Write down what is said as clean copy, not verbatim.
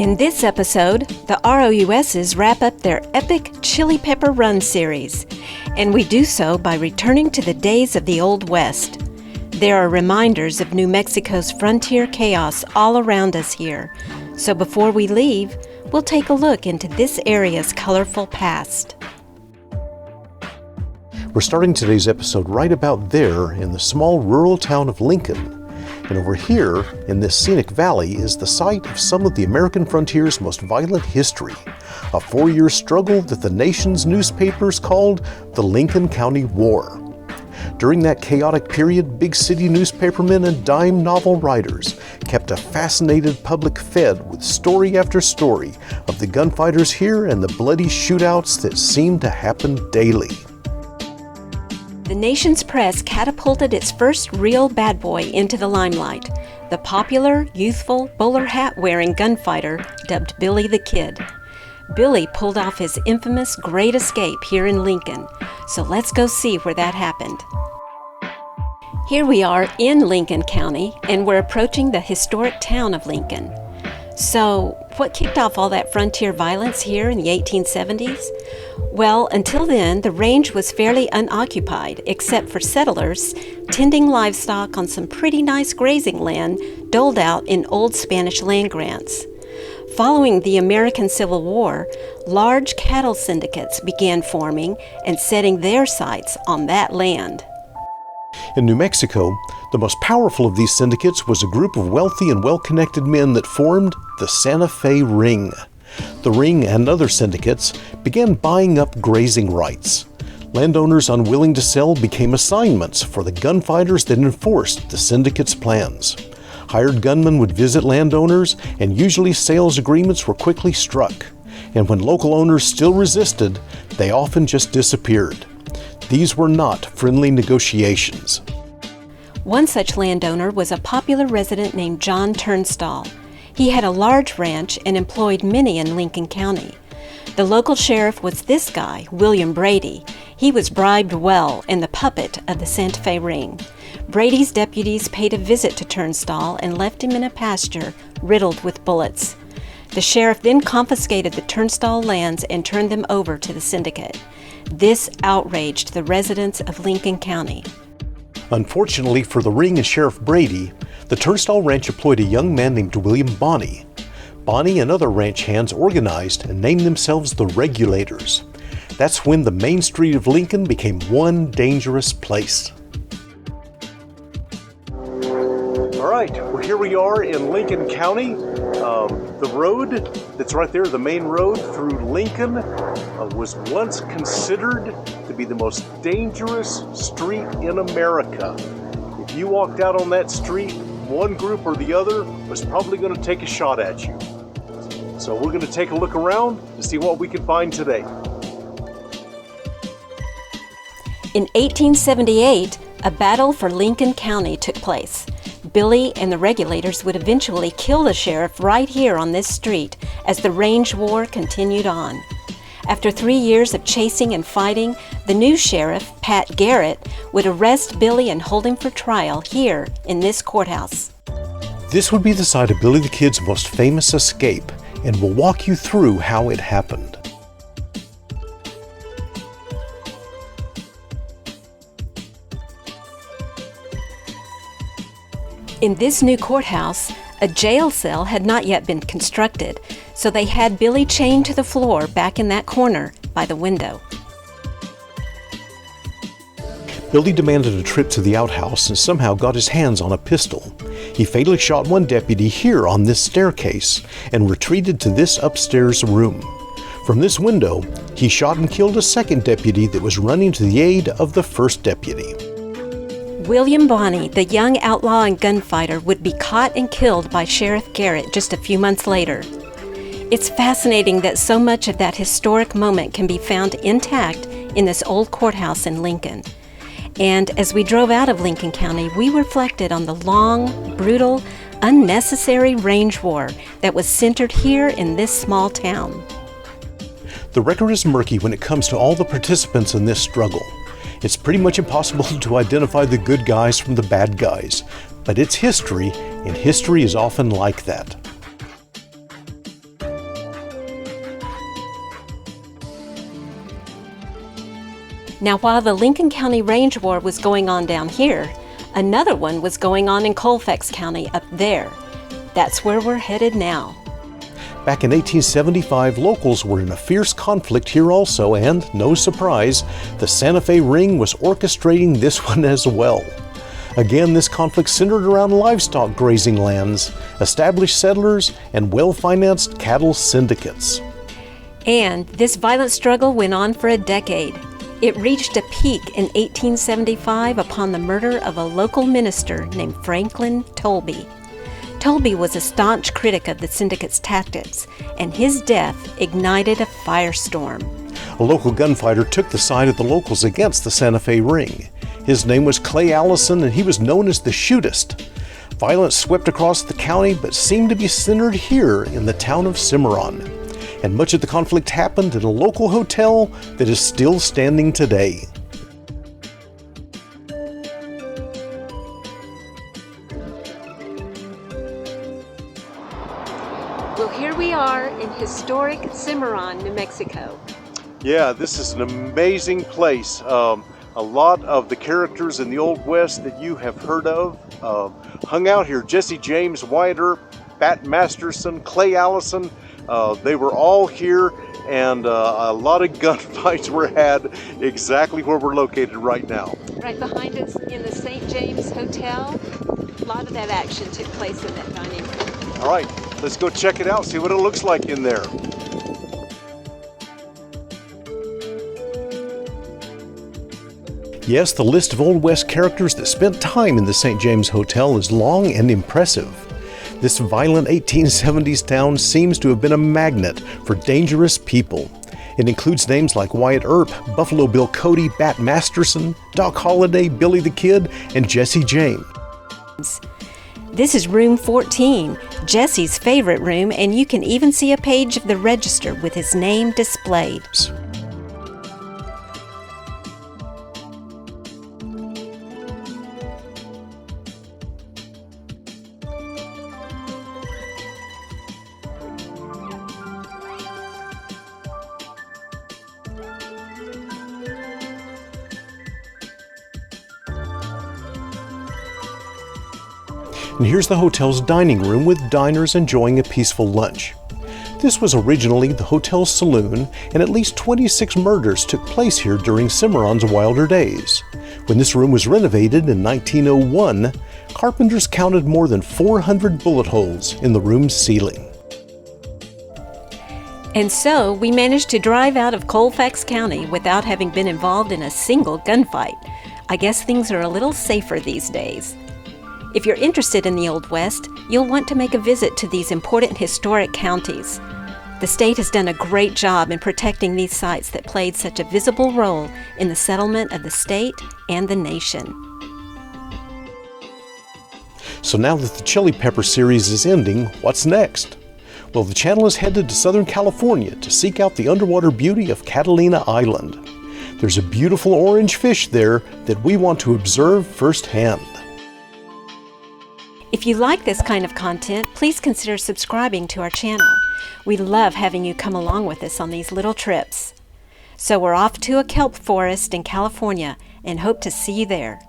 In this episode, the ROUSes wrap up their epic Chile Pepper Run series, and we do so by returning to the days of the Old West. There are reminders of New Mexico's frontier chaos all around us here, so before we leave, we'll take a look into this area's colorful past. We're starting today's episode right about there in the small rural town of Lincoln. And over here, in this scenic valley, is the site of some of the American frontier's most violent history, a 4-year struggle that the nation's newspapers called the Lincoln County War. During that chaotic period, big city newspapermen and dime novel writers kept a fascinated public fed with story after story of the gunfighters here and the bloody shootouts that seemed to happen daily. The nation's press catapulted its first real bad boy into the limelight, the popular, youthful, bowler hat-wearing gunfighter dubbed Billy the Kid. Billy pulled off his infamous Great Escape here in Lincoln, so let's go see where that happened. Here we are in Lincoln County, and we're approaching the historic town of Lincoln. So, what kicked off all that frontier violence here in the 1870s? Well, until then, the range was fairly unoccupied, except for settlers tending livestock on some pretty nice grazing land doled out in old Spanish land grants. Following the American Civil War, large cattle syndicates began forming and setting their sights on that land. In New Mexico, the most powerful of these syndicates was a group of wealthy and well-connected men that formed the Santa Fe Ring. The Ring and other syndicates began buying up grazing rights. Landowners unwilling to sell became assignments for the gunfighters that enforced the syndicate's plans. Hired gunmen would visit landowners, and usually sales agreements were quickly struck. And when local owners still resisted, they often just disappeared. These were not friendly negotiations. One such landowner was a popular resident named John Turnstall. He had a large ranch and employed many in Lincoln County. The local sheriff was this guy, William Brady. He was bribed well and the puppet of the Santa Fe Ring. Brady's deputies paid a visit to Turnstall and left him in a pasture riddled with bullets. The sheriff then confiscated the Turnstall lands and turned them over to the syndicate. This outraged the residents of Lincoln County. Unfortunately for the Ring and Sheriff Brady, the Turnstall Ranch employed a young man named William Bonney. Bonney and other ranch hands organized and named themselves the Regulators. That's when the main street of Lincoln became one dangerous place. All right, well, here we are in Lincoln County. The road that's right there, the main road through Lincoln, was once considered to be the most dangerous street in America. If you walked out on that street, one group or the other was probably going to take a shot at you. So we're going to take a look around to see what we can find today. In 1878, a battle for Lincoln County took place. Billy and the Regulators would eventually kill the sheriff right here on this street as the range war continued on. After 3 years of chasing and fighting, the new sheriff, Pat Garrett, would arrest Billy and hold him for trial here in this courthouse. This would be the site of Billy the Kid's most famous escape, and we'll walk you through how it happened. In this new courthouse, a jail cell had not yet been constructed, so they had Billy chained to the floor back in that corner by the window. Billy demanded a trip to the outhouse and somehow got his hands on a pistol. He fatally shot one deputy here on this staircase and retreated to this upstairs room. From this window, he shot and killed a second deputy that was running to the aid of the first deputy. William Bonney, the young outlaw and gunfighter, would be caught and killed by Sheriff Garrett just a few months later. It's fascinating that so much of that historic moment can be found intact in this old courthouse in Lincoln. And as we drove out of Lincoln County, we reflected on the long, brutal, unnecessary range war that was centered here in this small town. The record is murky when it comes to all the participants in this struggle. It's pretty much impossible to identify the good guys from the bad guys, but it's history, and history is often like that. Now, while the Lincoln County Range War was going on down here, another one was going on in Colfax County up there. That's where we're headed now. Back in 1875, locals were in a fierce conflict here also, and, no surprise, the Santa Fe Ring was orchestrating this one as well. Again, this conflict centered around livestock grazing lands, established settlers, and well-financed cattle syndicates. And this violent struggle went on for a decade. It reached a peak in 1875 upon the murder of a local minister named Franklin Tolby. Tolby was a staunch critic of the syndicate's tactics, and his death ignited a firestorm. A local gunfighter took the side of the locals against the Santa Fe Ring. His name was Clay Allison, and he was known as the Shootist. Violence swept across the county, but seemed to be centered here in the town of Cimarron. And much of the conflict happened in a local hotel that is still standing today. Well, here we are in historic Cimarron, New Mexico. Yeah, this is an amazing place. A lot of the characters in the Old West that you have heard of hung out here. Jesse James, Wyatt Earp, Bat Masterson, Clay Allison, they were all here, and a lot of gunfights were had exactly where we're located right now. Right behind us in the St. James Hotel, a lot of that action took place in that dining room. All right, let's go check it out, see what it looks like in there. Yes, the list of Old West characters that spent time in the St. James Hotel is long and impressive. This violent 1870s town seems to have been a magnet for dangerous people. It includes names like Wyatt Earp, Buffalo Bill Cody, Bat Masterson, Doc Holliday, Billy the Kid, and Jesse James. This is room 14, Jesse's favorite room, and you can even see a page of the register with his name displayed. And here's the hotel's dining room with diners enjoying a peaceful lunch. This was originally the hotel's saloon, and at least 26 murders took place here during Cimarron's wilder days. When this room was renovated in 1901, carpenters counted more than 400 bullet holes in the room's ceiling. And so we managed to drive out of Colfax County without having been involved in a single gunfight. I guess things are a little safer these days. If you're interested in the Old West, you'll want to make a visit to these important historic counties. The state has done a great job in protecting these sites that played such a visible role in the settlement of the state and the nation. So now that the Chili Pepper series is ending, what's next? Well, the channel is headed to Southern California to seek out the underwater beauty of Catalina Island. There's a beautiful orange fish there that we want to observe firsthand. If you like this kind of content, please consider subscribing to our channel. We love having you come along with us on these little trips. So we're off to a kelp forest in California and hope to see you there.